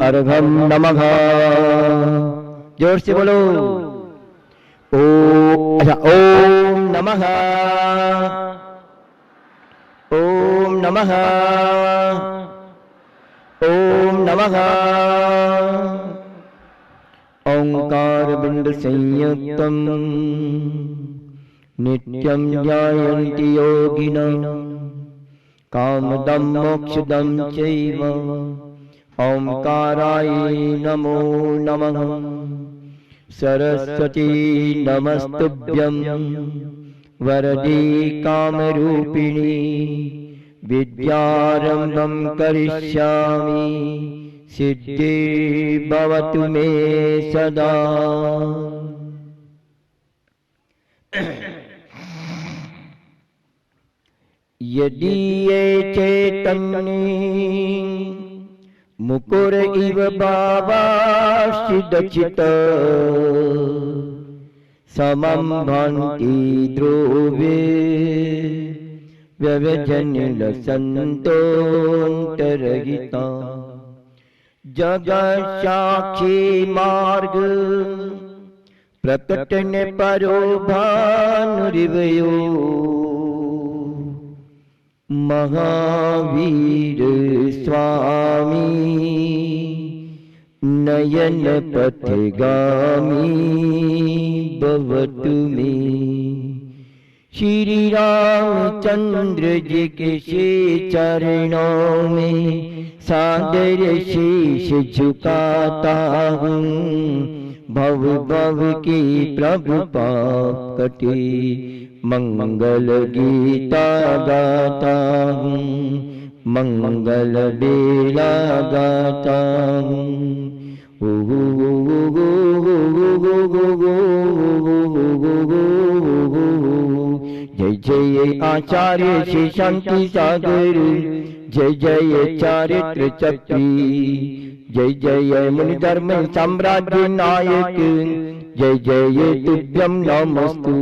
अर्घम नमः। जोर से बोलो। ओ अच्छा, ओम नमः, ओम नमः, ओम नमः। ओंकार बिंद संयुक्तम नित्यं ध्यायन्ति योगिनः कामदं मोक्षदं चैव। ओंकाराय नमो नमः। सरस्वती नमस्तुभ्यं वरदे कामरूपिणी। विद्यारम्भं करिष्यामि सिद्धिर्भवतु मे सदा। यदि ये चैतन्ये मुकुर इव भावाश्चिदचित समं भान्ति ध्रुवे व्यवजनिलसन्तोऽन्तरहिता। जगत्साक्षी मार्ग प्रकटन परो भानुरिवयो। महावीर स्वामी नयन पथगामी भवतु मे। श्री रामचंद्र जी के श्री चरणों में सादर शीश झुकाता हूँ। भव भव की प्रभु पाप कटे मंगल गीता गाता हूँ। मंगल बेला गाता हूँ। जय जय आचार्य श्री शांति सागर। जय जय चारित्र चक्री। जय जय मुनि धर्म साम्राज्य नायक। जय जय तुभ्यं नमस्तु।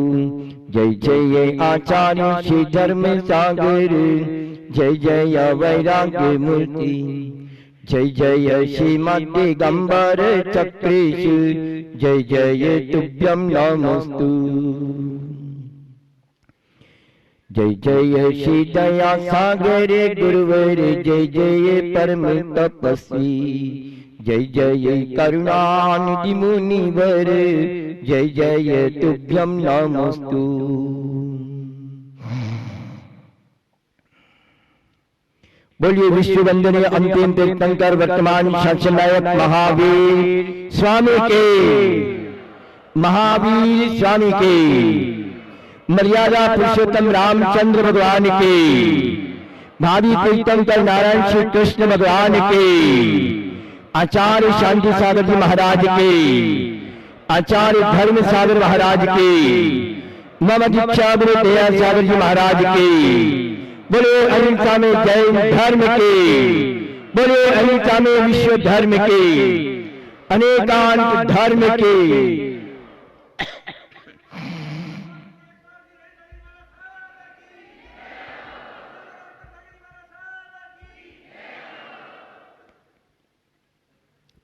जय जय आचार्य श्री धर्म सागर। जय जय वैराग्य मूर्ति। जय जय श्रीमद् दिगंबर चक्रेश। जय जय तुभ्यं नमस्तु। जय जय श्री दया सागर गुरुवर। जय जय परम तपस्वी। जय जय करुणानिधि मुनिवर। जय जय तुभ्यं नमस्तु। बोलिए विश्व वंदनीय अंतिम तीर्थंकर वर्तमान शासनायक महावीर स्वामी के, महावीर स्वामी के, मर्यादा पुरुषोत्तम रामचंद्र भगवान के, भावी तीर्थंकर नारायण श्री कृष्ण भगवान के, आचार्य शांति सागर जी महाराज के, आचार्य धर्म सागर महाराज के, मम दीक्षा गुरु दया सागर जी महाराज के, बोले अहिंसा में जैन धर्म के, बोले अहिंसा में विश्व धर्म के, अनेकांत धर्म के।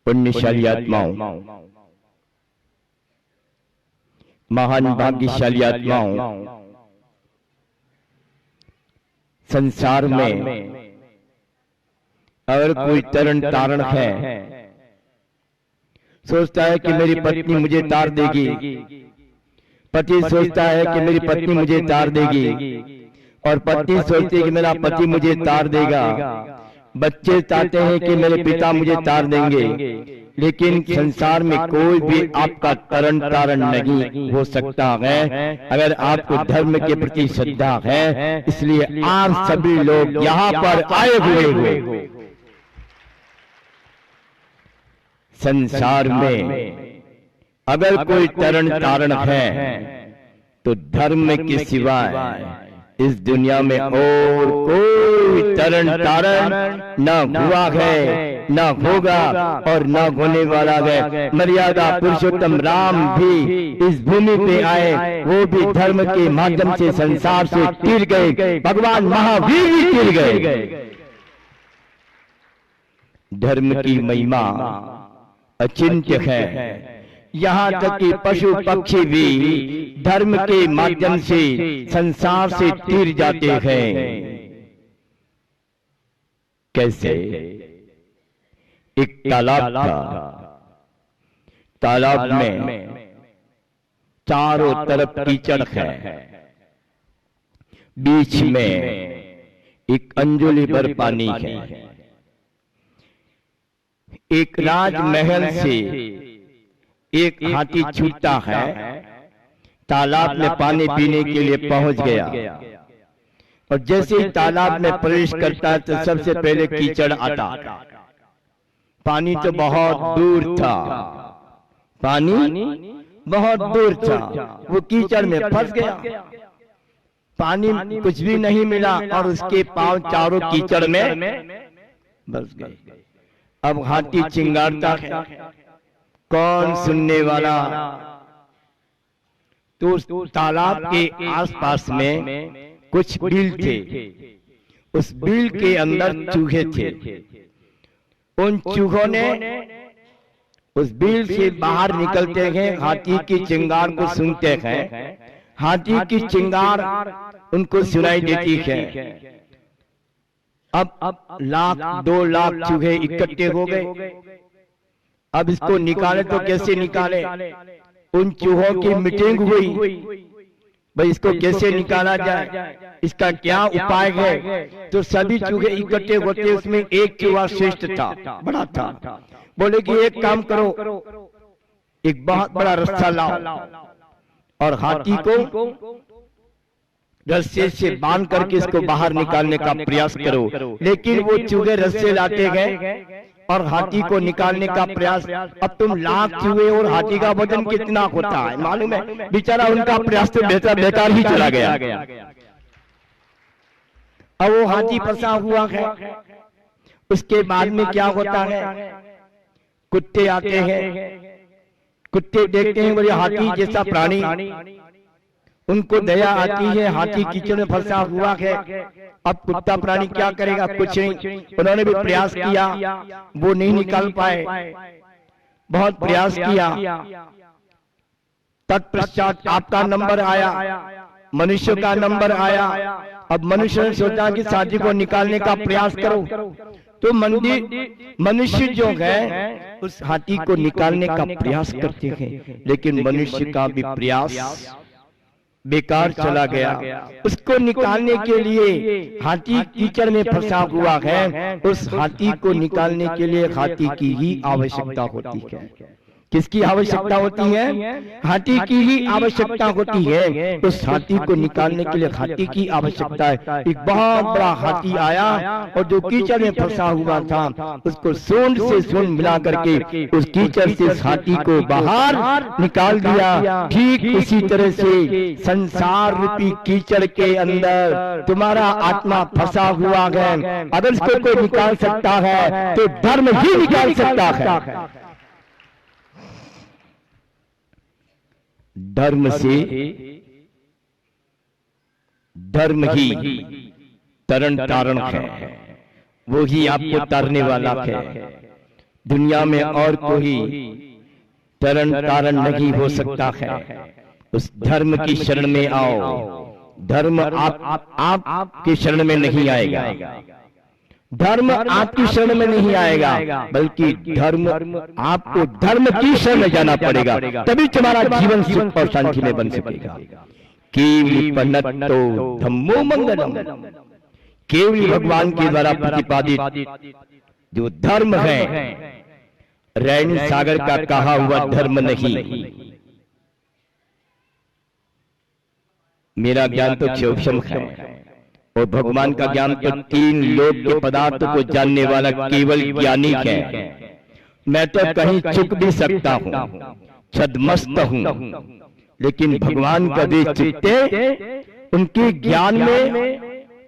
पुण्यशाली आत्माओं, महान भाग्यशाली आत्माओं, संसार में अगर कोई तरण तारण है, सोचता है कि मेरी पत्नी मुझे तार देगी, पति सोचता है कि मेरी पत्नी मुझे तार देगी, और पत्नी सोचती है कि मेरा पति मुझे तार देगा, बच्चे चाहते हैं कि मेरे पिता मुझे तार देंगे, लेकिन संसार में कोई भी आपका तरण तारण नहीं हो सकता है अगर आपको धर्म के प्रति श्रद्धा है। इसलिए आप सभी लोग यहाँ पर आए हुए हो। संसार में अगर कोई तरण तारण है तो धर्म के सिवाय इस दुनिया में और कोई तरण तारण न हुआ है, न होगा और न होने वाला है। मर्यादा पुरुषोत्तम राम भी इस भूमि पे आए, वो भी धर्म के माध्यम से संसार से तिर गए, भगवान महावीर भी तिर गए। धर्म की महिमा अचिंत्य है। यहाँ तक कि पशु पक्षी भी धर्म के माध्यम से संसार से तीर जाते हैं। कैसे? एक तालाब था, तालाब में चारों तरफ कीचड़ है, बीच में एक अंजुली भर पानी है। एक राजमहल से एक हाथी छूटता है, तालाब में पानी पीने के लिए पहुंच गया, और जैसे ही तालाब में प्रवेश करता है तो सबसे पहले कीचड़ आता। पानी तो बहुत दूर था, पानी बहुत दूर था, वो कीचड़ में फंस गया, पानी कुछ भी नहीं मिला और उसके पांव चारों कीचड़ में बस गए। अब हाथी चिंगारता है, कौन सुनने वाला? तो उस तालाब के आसपास में कुछ बिल थे, उस बिल के अंदर चूहे थे। उन चूहों ने उस बिल से बाहर निकलते हैं, हाथी की चिंगार को सुनते हैं, हाथी की चिंगार उनको सुनाई देती है। अब लाख 2 लाख चूहे इकट्ठे हो गए। अब इसको निकाले तो कैसे निकाले? उन चूहों की मीटिंग हुई, भाई इसको कैसे निकाला जाए, इसका क्या उपाय है? तो सभी चूहे इकट्ठे होते, उसमें एक चूहा श्रेष्ठ था, बड़ा था। बोले कि एक काम करो, एक बहुत बड़ा रस्सा लाओ और हाथी को रस्से से बांध करके इसको बाहर निकालने का प्रयास करो। लेकिन वो चूहे रस्से लाते गए और हाथी को निकालने का प्रयास। अब तुम लाख चूहे और हाथी का वजन कितना होता है मालूम है? बेचारा उनका प्रयास तो बेकार ही चला गया। अब वो हाथी फंसा हुआ है। उसके बाद में क्या होता है? कुत्ते आते हैं, कुत्ते देखते हैं बोले हाथी जैसा प्राणी, उनको दया आती है, हाथी कीचड़ में फंसा हुआ है। अब कुत्ता प्राणी क्या करेगा? कुछ नहीं। उन्होंने भी प्रयास किया, वो नहीं निकाल पाए, बहुत प्रयास किया। तत्पश्चात आपका नंबर आया, मनुष्य का नंबर आया। अब मनुष्य ने सोचा कि साथी को निकालने का प्रयास करो, तो मनुष्य जो है उस हाथी को निकालने का प्रयास करते हैं, लेकिन मनुष्य का भी प्रयास बेकार चला गया। उसको निकालने के लिए हाथी कीचड़ में फंसा हुआ है, उस हाथी को निकालने के लिए हाथी की ही आवश्यकता होती है। किसकी आवश्यकता होती है? हाथी की ही आवश्यकता होती है। उस हाथी को निकालने के लिए हाथी की आवश्यकता है। एक बहुत बड़ा हाथी आया और जो कीचड़ में फंसा हुआ था उसको सूंड से सूंड मिला करके उस कीचड़ से उस हाथी को बाहर निकाल दिया। ठीक उसी तरह से संसार रूपी कीचड़ के अंदर तुम्हारा आत्मा फंसा हुआ है। अगर इसको कोई निकाल सकता है तो धर्म ही निकाल सकता है। धर्म से धर्म ही तरण तारण है, वो ही आपको तारने वाला है। दुनिया में और कोई तरण तारण नहीं हो सकता है। उस धर्म की शरण में आओ। धर्म आपकी शरण में नहीं आएगा, धर्म आपकी शरण में नहीं आएगा, बल्कि धर्म आपको धर्म की शरण में जाना पड़ेगा, तभी तुम्हारा जीवन सुख और शांति में बन सकेगा। केवली पन्नतो धम्मो मंगलम, केवली भगवान के द्वारा प्रतिपादित जो धर्म है, रैन सागर का कहा हुआ धर्म नहीं। मेरा ज्ञान तो क्षोभम है और भगवान का ज्ञान तो 3 लोक के पदार्थों को जानने वाला केवल ज्ञानी है। मैं तो कहीं चुक भी सकता हूँ, छद्मस्त हूँ, लेकिन भगवान कभी चुकते उनके ज्ञान में।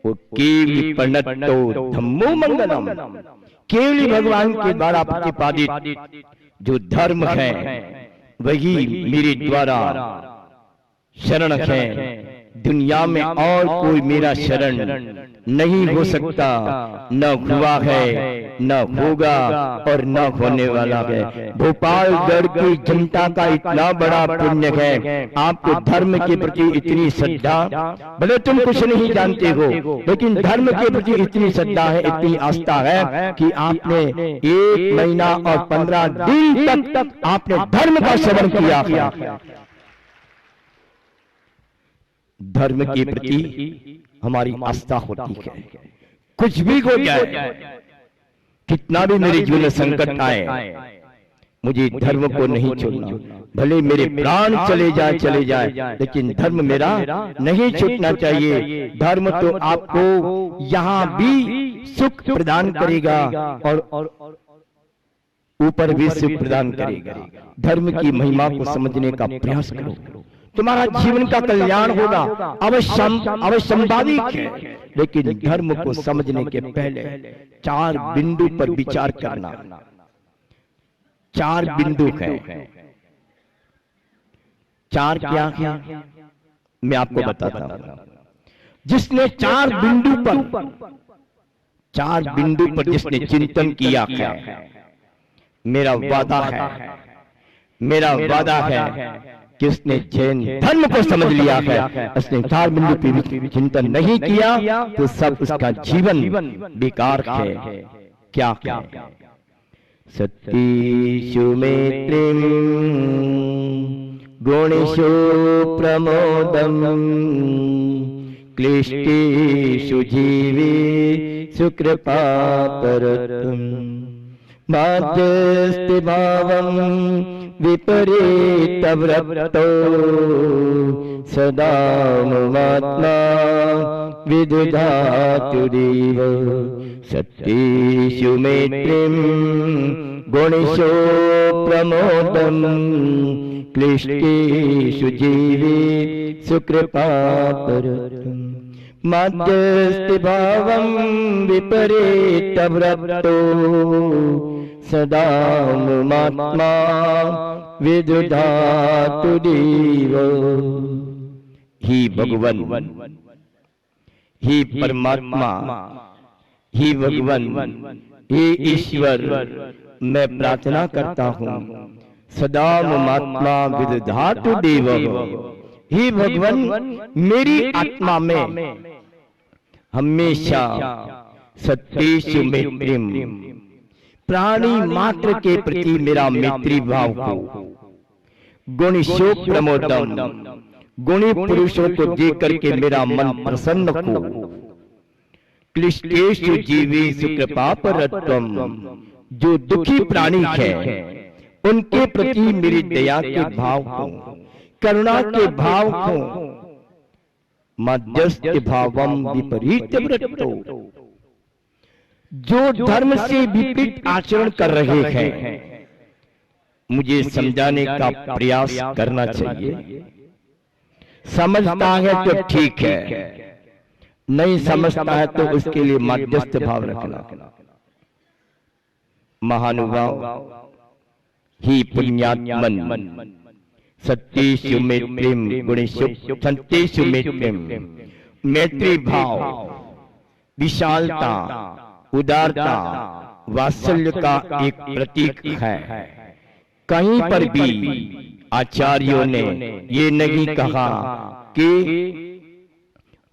वो केवली प्रणतो धम्मो मंगलम, केवली भगवान के द्वारा प्रतिपादित जो धर्म है वही मेरे द्वारा शरण है, दुनिया में और कोई मेरा शरण नहीं हो सकता, न हुआ है, न होगा और न होने वाला है। भोपालगढ़ की जनता का इतना बड़ा पुण्य है, आपको धर्म के प्रति इतनी श्रद्धा, भले तुम कुछ नहीं जानते हो लेकिन धर्म के प्रति इतनी श्रद्धा है, इतनी आस्था है कि आपने 1 महीना और 15 दिन तक आपने धर्म का सेवन किया है। धर्म के प्रति हमारी आस्था होती है। कुछ भी हो जाए, कितना भी मेरे जीवन में संकट आए, मुझे धर्म को नहीं छोड़ना। भले मेरे प्राण चले जाए लेकिन धर्म मेरा नहीं छूटना चाहिए। धर्म तो आपको यहाँ भी सुख प्रदान करेगा और ऊपर भी सुख प्रदान करेगा। धर्म की महिमा को समझने का प्रयास करो, तुम्हारा जीवन का कल्याण होगा। अवश्यंभाविक है, लेकिन धर्म को समझने के पहले 4 बिंदु पर विचार करना। 4 बिंदु है। 4 क्या है मैं आपको बताता हूं। जिसने 4 बिंदु पर जिसने चिंतन किया है, मेरा वादा है कि उसने जैन धर्म को समझ लिया है। उसने 4 बिंदु पर चिंतन नहीं किया तो सब उसका जीवन बेकार है। क्या है? सतीषु मैत्रीं गुणेषु प्रमोदम् क्लिष्टेषु जीवे सुकृपापरतम् माध्यस्ति भावम् विपरीतव्रतो सदा ममात्मा विदुधातुरेव सत्येषु मैत्रीं गुणेषु प्रमोदम् क्लिष्टेषु जीवे सुकृपापरतम् मध्यस्थि भावं विपरीतव्रतो सदा ममात्मा विदुधातुरेव। ही भगवन, ही परमात्मा, ही भगवन, हे ईश्वर, मैं प्रार्थना करता हूँ सदा ममात्मा विदधातुरेव। हे भगवन, मेरी आत्मा में हमेशा सत्येषु मैत्रीं प्राणी मात्र के प्रति मेरा मैत्री भाव हो। गुणेषु प्रमोदम् गुणी पुरुषों को देख करके मेरा मन प्रसन्न हो। क्लिष्टेषु जीवेषु कृपापरत्वम् जो दुखी प्राणी है उनके प्रति मेरी दया के भाव हो, करुणा के भाव हो। मध्यस्थ भावम विपरीतव्रतो जो धर्म से विपरीत आचरण कर रहे हैं मुझे समझाने का प्रयास करना चाहिए। समझता है तो ठीक है, नहीं समझता है तो उसके लिए मध्यस्थ भाव रखना। महानुभाव, ही पुण्यात्मन सत्येषु मैत्रीं गुणेषु सत्येषु मैत्रीं मैत्री भाव विशालता उदारता वात्सल्य का एक प्रतीक है। कहीं पर भी आचार्यों ने ये नहीं कहा कि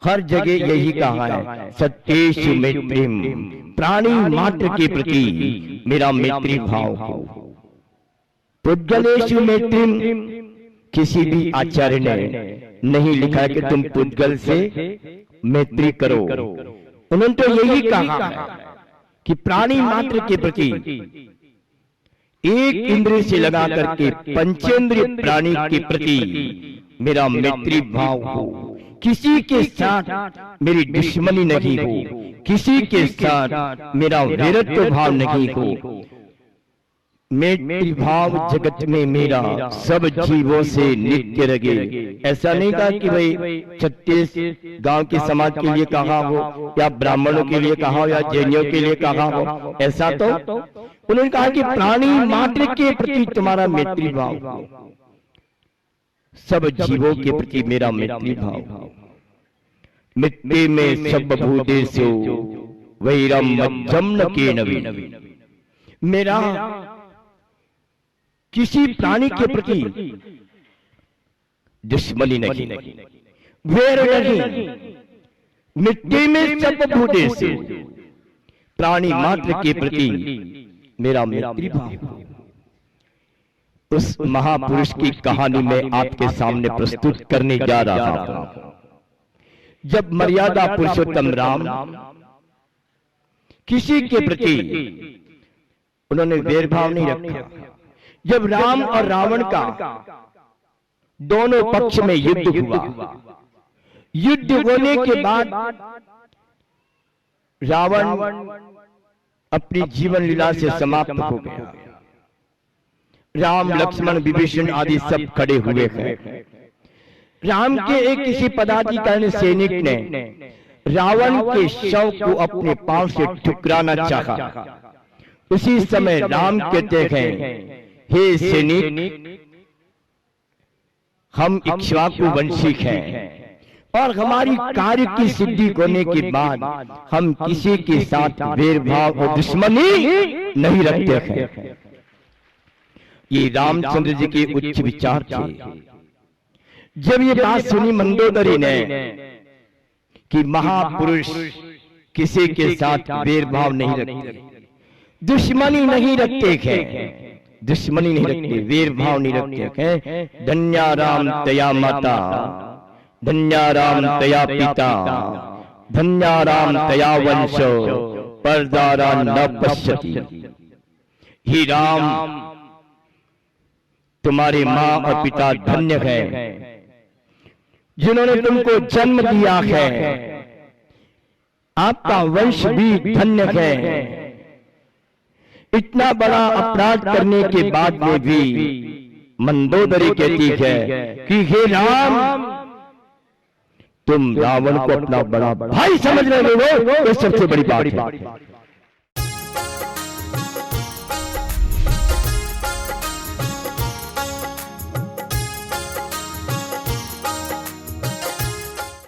हर जगह यही कहा है सत्येषु मैत्रीं प्राणी मात्र के प्रति मेरा मैत्री भाव हो। पुद्गलेषु मैत्रीं किसी भी आचार्य ने नहीं लिखा कि तुम पुद्गल से मैत्री करो। उन्होंने तो यही कहा कि प्राणी मात्र के प्रति एक इंद्रिय से लगा करके पंचेंद्रिय प्राणी के प्रति मेरा मैत्री भाव हो। किसी के साथ मेरी दुश्मनी नहीं हो, किसी के साथ मेरा वैरत्व भाव नहीं हो। मैत्री भाव जगत में मेरा सब जीवों से नित्य रहे। ऐसा नहीं कहा कि भाई 36 गांव के समाज के लिए कहा हो या ब्राह्मणों के लिए कहा हो या जैनियों के लिए कहा हो, ऐसा तो उन्होंने कहा कि प्राणी मात्र के प्रति तुम्हारा मैत्री भाव हो, सब जीवों के प्रति मेरा मैत्री भाव हो। मिट्टी में सब भूतेषु वैरम मज्जम न केनवी। मेरा किसी प्राणी के प्रति दुश्मनी नहीं, वैर नहीं। मिट्टी में सब भूतेषु प्राणी मात्र के प्रति मेरा मैत्री भाव। उस महापुरुष की कहानी में आपके सामने प्रस्तुत करने जा रहा हूं। जब मर्यादा पुरुषोत्तम राम किसी के प्रति उन्होंने भेदभाव नहीं रखा। जब राम और रावण का दोनों पक्ष में युद्ध हुआ, युद्ध होने के बाद रावण अपनी जीवन लीला से समाप्त हो गया। राम लक्ष्मण विभीषण आदि सब खड़े हुए हैं। राम के एक किसी पदाधिकारी सैनिक ने रावण के शव को अपने पांव से ठुकराना चाहा। उसी समय राम कहते हैं, हे सैनिक, हम इक्ष्वाकु वंशी हैं और हमारी कार्य की सिद्धि होने के बाद हम किसी के साथ भेदभाव और दुश्मनी नहीं रखते हैं। ये रामचंद्र जी के उच्च विचार थे। जब ये बात सुनी मंदोदरी ने कि महापुरुष किसी के साथ भेदभाव नहीं रखते, दुश्मनी नहीं रखते हैं, दुश्मनी नहीं रखते, भेदभाव नहीं रखते हैं। धन्या राम तया माता, धन्या राम तया पिता, धन्या राम तया वंशो, परदारा न पश्यति। ही राम, तुम्हारे माँ और पिता धन्य हैं जिन्होंने तुमको जन्म दिया है। आपका वंश भी धन्य है। इतना बड़ा अपराध करने के बाद में भी मंदोदरी कहती है कि हे राम, तुम रावण को अपना बड़ा भाई समझ रहे हो, ये सबसे बड़ी बात है।